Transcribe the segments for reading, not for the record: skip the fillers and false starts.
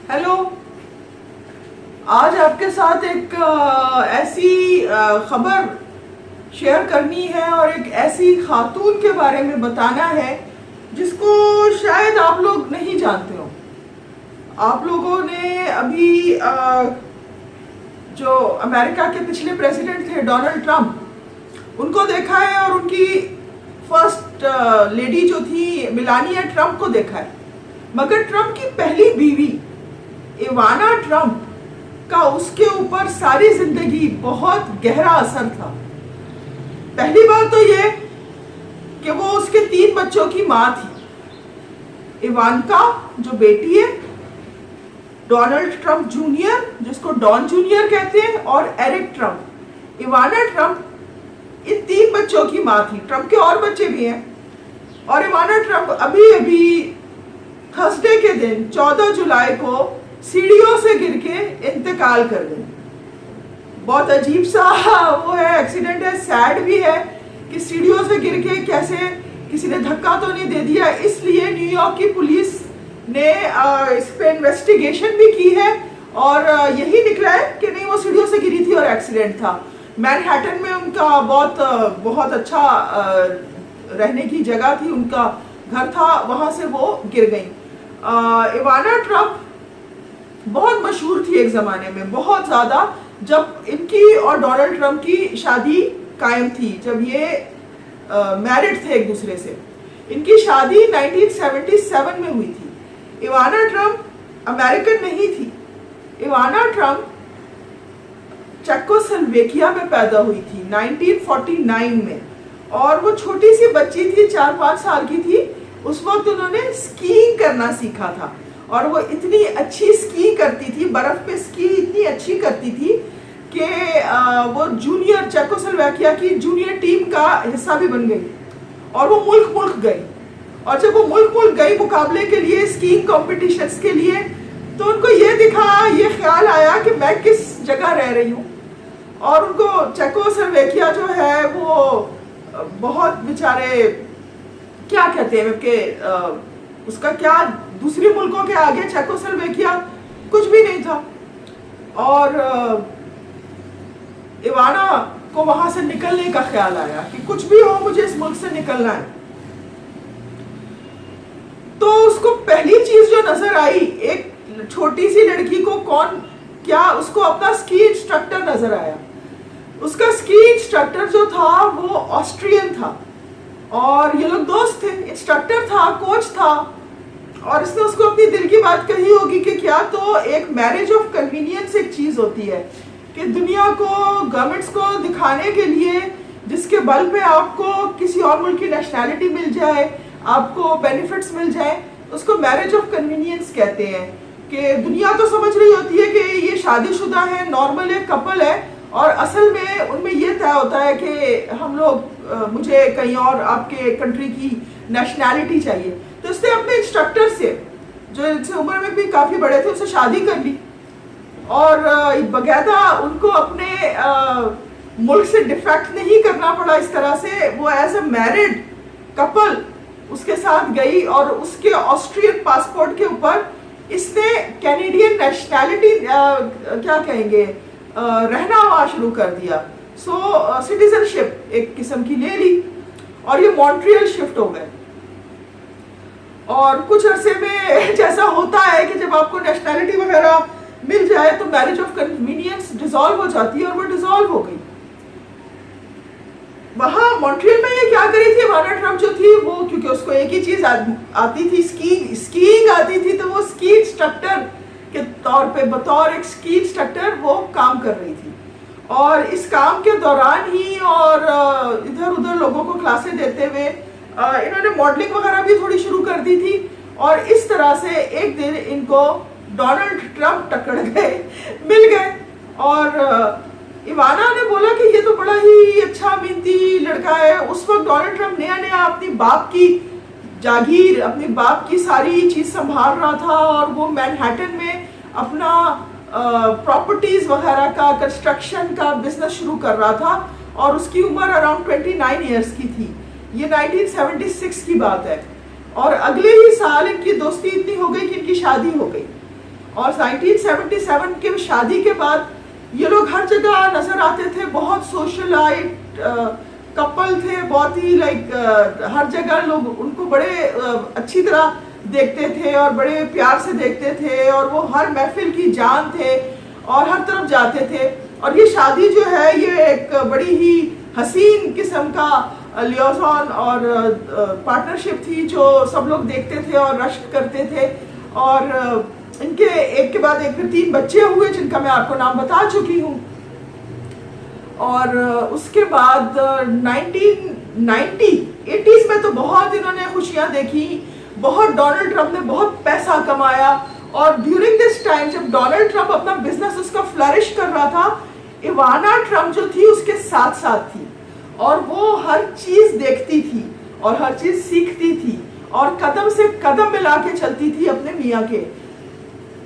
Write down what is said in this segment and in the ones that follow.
Hello, आज आपके साथ एक ऐसी खबर शेयर करनी है और एक ऐसी खातून के बारे में बताना है जिसको शायद आप लोग नहीं जानते हो। आप लोगों ने अभी जो अमेरिका के पिछले प्रेसिडेंट थे डोनाल्ड ट्रंप, उनको देखा है और उनकी फर्स्ट लेडी जो थी मेलानिया ट्रंप को देखा है। मगर ट्रंप की पहली बीवी इवाना ट्रंप का उसके ऊपर सारी जिंदगी बहुत गहरा असर था। पहली बात तो ये कि वो उसके 3 बच्चों की माँ थी। इवानका जो बेटी है, डोनाल्ड ट्रंप जूनियर जिसको डॉन जूनियर कहते हैं, और एरिक ट्रंप। इवाना ट्रंप इन 3 बच्चों की माँ थी। ट्रंप के और बच्चे भी हैं। और इवाना ट्रंप अभी अभी थर्सडे के दिन 14 जुलाई को सीढ़ियों से गिर के इंतकाल कर गई। बहुत अजीब सा वो है, एक्सीडेंट है, सैड भी है कि सीढ़ियों से गिर के कैसे, किसी ने धक्का तो नहीं दे दिया। इसलिए न्यूयॉर्क की पुलिस ने इस पे इन्वेस्टिगेशन भी की है और यही निकला है कि नहीं, वो सीढ़ियों से गिरी थी और एक्सीडेंट था। मैनहट्टन में उनका बहुत अच्छा रहने की जगह थी, उनका घर था, वहां से वो गिर गई। इवाना ट्रंप बहुत मशहूर थी एक जमाने में, बहुत ज्यादा, जब इनकी और डोनाल्ड ट्रंप की शादी कायम थी, जब ये मैरिड थे एक दूसरे से। इनकी शादी 1977 में हुई थी। इवाना ट्रंप अमेरिकन नहीं थी। इवाना ट्रंप चेकोस्लोवाकिया में पैदा हुई थी 1949 में, और वो छोटी सी बच्ची थी, 4-5 साल की थी। उस वक्त उन्होंने स्कीइंग करना सीखा था और वो इतनी अच्छी स्की करती थी, बर्फ पे स्की इतनी अच्छी करती थी कि वो जूनियर चेकोस्लोवाकिया की जूनियर टीम का हिस्सा भी बन गई और वो मुल्क गई। और जब वो मुल्क गई मुकाबले के लिए, स्कीइंग कॉम्पिटिशन्स के लिए, तो उनको ये ख्याल आया कि मैं किस जगह रह रही हूँ। और उनको चेकोस्लोवाकिया जो है वो बहुत बेचारे, क्या कहते हैं कि उसका क्या, दूसरे मुल्कों के आगे चेकोस्लोवाकिया कुछ भी नहीं था। और इवाना को वहां से निकलने का ख्याल आया कि कुछ भी हो, मुझे इस मुल्क से निकलना है। तो उसको पहली चीज जो नजर आई, एक छोटी सी लड़की को उसको अपना स्की इंस्ट्रक्टर नजर आया। उसका स्की इंस्ट्रक्टर जो था वो ऑस्ट्रियन था और ये लोग दोस्त थे। इंस्ट्रक्टर था, कोच था, और इसने उसको अपनी दिल की बात कही होगी कि क्या तो एक मैरिज ऑफ कन्वीनियंस एक चीज होती है कि दुनिया को, गवर्नमेंट्स को दिखाने के लिए जिसके बल पे आपको किसी और मुल्क की नेशनैलिटी मिल जाए, आपको बेनिफिट्स मिल जाए, उसको मैरिज ऑफ कन्वीनियंस कहते हैं। कि दुनिया तो समझ रही होती है कि ये शादीशुदा है, नॉर्मल एक कपल है, और असल में उनमें ये तय होता है कि हम लोग, मुझे कहीं और आपके कंट्री की नेशनैलिटी चाहिए। तो उसने अपने इंस्ट्रक्टर से, जो इनसे उम्र में भी काफी बड़े थे, उससे शादी कर ली और बकायदा उनको अपने मुल्क से डिफेक्ट नहीं करना पड़ा। इस तरह से वो एज अ मैरिड कपल उसके साथ गई और उसके ऑस्ट्रियन पासपोर्ट के ऊपर इसने कैनेडियन नेशनैलिटी, क्या कहेंगे, रहना हुआ शुरू कर दिया। सो सिटीजनशिप एक किस्म की ले ली और ये मॉन्ट्रियल शिफ्ट हो गए। और कुछ अरसे में जैसा होता है कि जब आपको नेशनैलिटी वगैरह मिल जाए तो मैरिज ऑफ कन्वीनियंस डिसॉल्व हो जाती है, और वो डिसॉल्व हो गई। वहां मॉन्ट्रियल में ये क्या करी थी, इवाना ट्रंप जो थी वो, क्योंकि उसको एक ही चीज आती थी, स्कीइंग आती थी, तो वो स्की इंस्ट्रक्टर के तौर पे, बतौर एक स्की इंस्ट्रक्टर वो काम कर रही थी। और इस काम के दौरान ही और इधर उधर लोगों को क्लासें देते हुए इन्होंने मॉडलिंग वगैरह भी थोड़ी शुरू कर दी थी। और इस तरह से एक दिन इनको डोनाल्ड ट्रंप टकरा गए, मिल गए। और इवाना ने बोला कि ये तो बड़ा ही अच्छा मेहनती लड़का है। उस वक्त डोनाल्ड ट्रंप नया अपनी बाप की जागीर, अपने बाप की सारी चीज संभाल रहा था और वो मैनहट्टन में अपना प्रॉपर्टीज वगैरह का, कंस्ट्रक्शन का बिजनेस शुरू कर रहा था। और उसकी उम्र अराउंड 29 ईयर्स की थी। ये 1976 की बात है। और अगले ही साल इनकी दोस्ती इतनी हो गई कि इनकी शादी हो गई। और 1977 के शादी के बाद ये लोग हर जगह नजर आते थे, बहुत सोशलाइट कपल थे, बहुत ही हर जगह लोग उनको बड़े अच्छी तरह देखते थे और बड़े प्यार से देखते थे, और वो हर महफिल की जान थे और हर तरफ जाते थे। और ये शादी जो है ये एक बड़ी ही हसीन किस्म का लियोजन और पार्टनरशिप थी जो सब लोग देखते थे और रश्क करते थे। और इनके एक के बाद एक फिर 3 बच्चे हुए जिनका मैं आपको नाम बता चुकी हूँ। और उसके बाद 1980s में तो बहुत इन्होंने खुशियां देखी, बहुत डोनाल्ड ट्रंप ने बहुत पैसा कमाया। और ड्यूरिंग दिस टाइम जब डोनाल्ड ट्रंप अपना बिजनेस उसका फ्लरिश कर रहा था, इवाना ट्रंप जो थी उसके साथ साथ थी, और वो हर चीज देखती थी और हर चीज सीखती थी और कदम से कदम मिला के चलती थी अपने मियाँ के।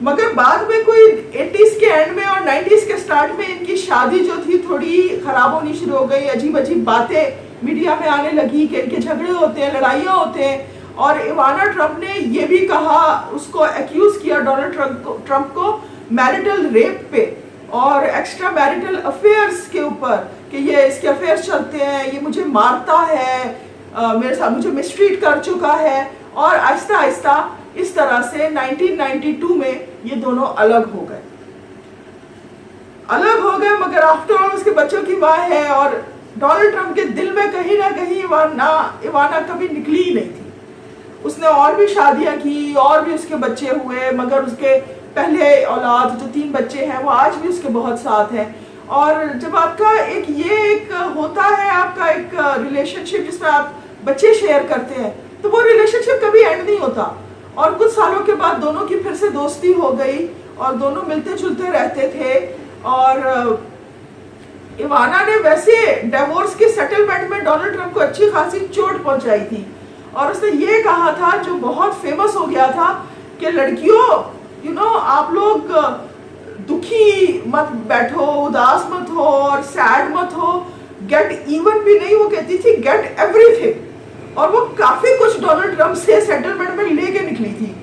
मगर बाद में कोई 80s के एंड में और 90s के स्टार्ट में इनकी शादी जो थी थोड़ी खराब होनी शुरू हो गई। अजीब अजीब बातें मीडिया में आने लगी कि इनके झगड़े होते हैं, लड़ाइयाँ होते हैं। और इवाना ट्रंप ने ये भी कहा, उसको एक्यूज किया डोनाल्ड ट्रंप को मैरिटल रेप पे और एक्स्ट्रा मैरिटल अफेयर्स के ऊपर, कि ये इसके अफेयर्स चलते हैं, ये मुझे मारता है, मेरे साथ मुझे मिसट्रीट कर चुका है। और आहिस्ता आहिस्ता इस तरह से 1992 में ये दोनों अलग हो गए। मगर आफ्टर ऑल उसके बच्चों की माँ है, और डोनाल्ड ट्रंप के दिल में कहीं ना कहीं इवाना कभी निकली ही नहीं थी। उसने और भी शादियां की और भी उसके बच्चे हुए, मगर उसके पहले औलाद जो 3 बच्चे हैं वो आज भी उसके बहुत साथ हैं। और जब आपका एक होता है आपका एक रिलेशनशिप जिसमें आप बच्चे शेयर करते हैं, तो वो रिलेशनशिप कभी एंड नहीं होता। और कुछ सालों के बाद दोनों की फिर से दोस्ती हो गई और दोनों मिलते जुलते रहते थे। और इवाना ने वैसे डिवोर्स के सेटलमेंट में डोनाल्ड ट्रंप को अच्छी खासी चोट पहुंचाई थी, और उसने ये कहा था जो बहुत फेमस हो गया था कि लड़कियों आप लोग दुखी मत बैठो, उदास मत हो और सैड मत हो, गेट इवन भी नहीं, वो कहती थी गेट एवरीथिंग। और वो काफी कुछ डोनाल्ड ट्रंप से सेटलमेंट में लेके निकली थी,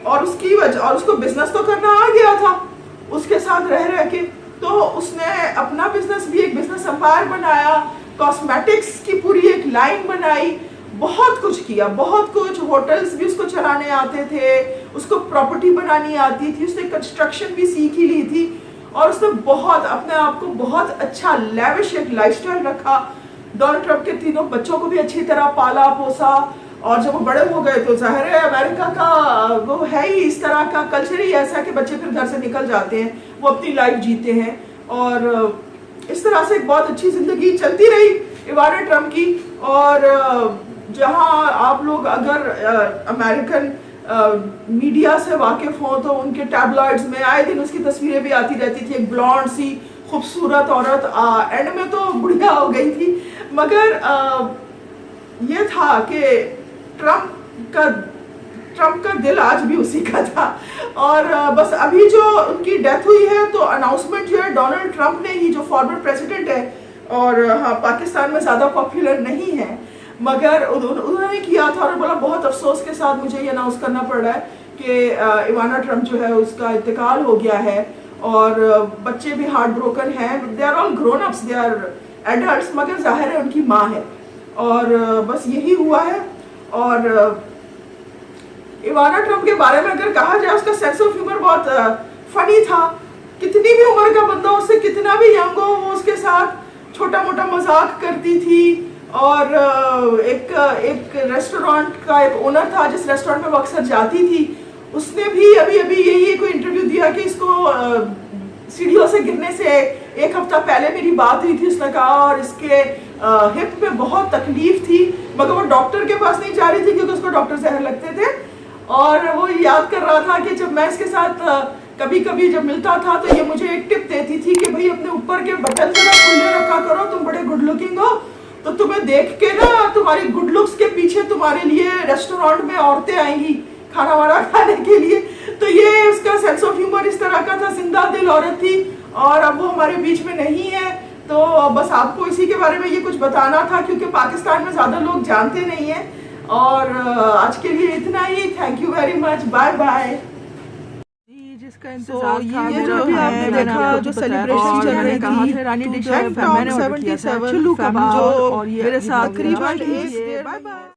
और उसकी वजह, और उसको बिजनेस तो करना आ गया था उसके साथ रह के, तो उसने अपना बिजनेस भी एक बिजनेस एम्पायर बनाया, कॉस्मेटिक्स की पूरी एक लाइन बनाई, बहुत कुछ किया, बहुत कुछ। होटल्स भी उसको चलाने आते थे, उसको प्रॉपर्टी बनानी आती थी, उसने कंस्ट्रक्शन भी सीख ही ली थी, और उसने बहुत अपने आप को बहुत अच्छा लैविश एक लाइफस्टाइल रखा। डोनाल्ड ट्रंप के 3 बच्चों को भी अच्छी तरह पाला पोसा, और जब वो बड़े हो गए तो जाहिर है अमेरिका का वो है ही इस तरह का कल्चर ही ऐसा कि बच्चे फिर घर से निकल जाते हैं, वो अपनी लाइफ जीते हैं। और इस तरह से एक बहुत अच्छी जिंदगी चलती रही इवाना ट्रंप की। और जहां आप लोग अगर अमेरिकन मीडिया से वाकिफ हों तो उनके टैबलॉइड्स में आए दिन उसकी तस्वीरें भी आती रहती थी, एक ब्लॉन्ड सी खूबसूरत औरत, एंड में तो बुढ़िया हो गई थी। मगर ये था कि ट्रंप का दिल आज भी उसी का था। और बस अभी जो उनकी डेथ हुई है तो अनाउंसमेंट जो है डोनाल्ड ट्रंप ने ही, जो फॉर्मर प्रेसिडेंट है और हाँ पाकिस्तान में ज़्यादा पॉपुलर नहीं है, मगर उन्होंने किया था और बोला बहुत अफसोस के साथ मुझे ये अनाउंस करना पड़ रहा है कि इवाना ट्रंप जो है उसका इंतकाल हो गया है। और बच्चे भी हार्ट ब्रोकन हैं, they are all grown ups, they are adults, मगर जाहिर है उनकी माँ है। और बस यही हुआ है। और इवाना ट्रंप के बारे में अगर कहा जाए, उसका सेंस ऑफ ह्यूमर बहुत फनी था। कितनी भी उम्र का बंदा उससे कितना भी यंग हो, वो उसके साथ छोटा मोटा मजाक करती थी। और एक रेस्टोरेंट का एक ओनर था जिस रेस्टोरेंट में वो अक्सर जाती थी, उसने भी अभी यही कोई इंटरव्यू दिया कि इसको सीढ़ियों से गिरने से 1 हफ्ता पहले मेरी बात हुई थी, उसने कहा, और इसके हिप में बहुत तकलीफ थी, मगर वो डॉक्टर के पास नहीं जा रही थी क्योंकि उसको डॉक्टर जहर लगते थे। और वो याद कर रहा था कि जब मैं इसके साथ कभी कभी जब मिलता था तो ये मुझे एक टिप देती थी कि भाई अपने ऊपर के बटन जरा खुले रखा करो, तुम बड़े गुड लुकिंग हो, तो तुम्हें देख के ना तुम्हारी गुड लुक्स के पीछे तुम्हारे लिए रेस्टोरेंट में औरतें आएंगी खाना वाना खाने के लिए। तो ये उसका सेंस ऑफ ह्यूमर इस तरह का था, जिंदा दिल औरत थी। और अब वो हमारे बीच में नहीं है, तो बस आपको इसी के बारे में ये कुछ बताना था क्योंकि पाकिस्तान में ज़्यादा लोग जानते नहीं हैं। और आज के लिए इतना ही। Thank you very much, bye bye. जिसका इंतजार था, ये जो भी आपने देखा जो सेलिब्रेशन चल रही थी रानी डिश टॉप 77 चुल्लू कबाब जो और ये मेरे साथ करीबन बाय बाय।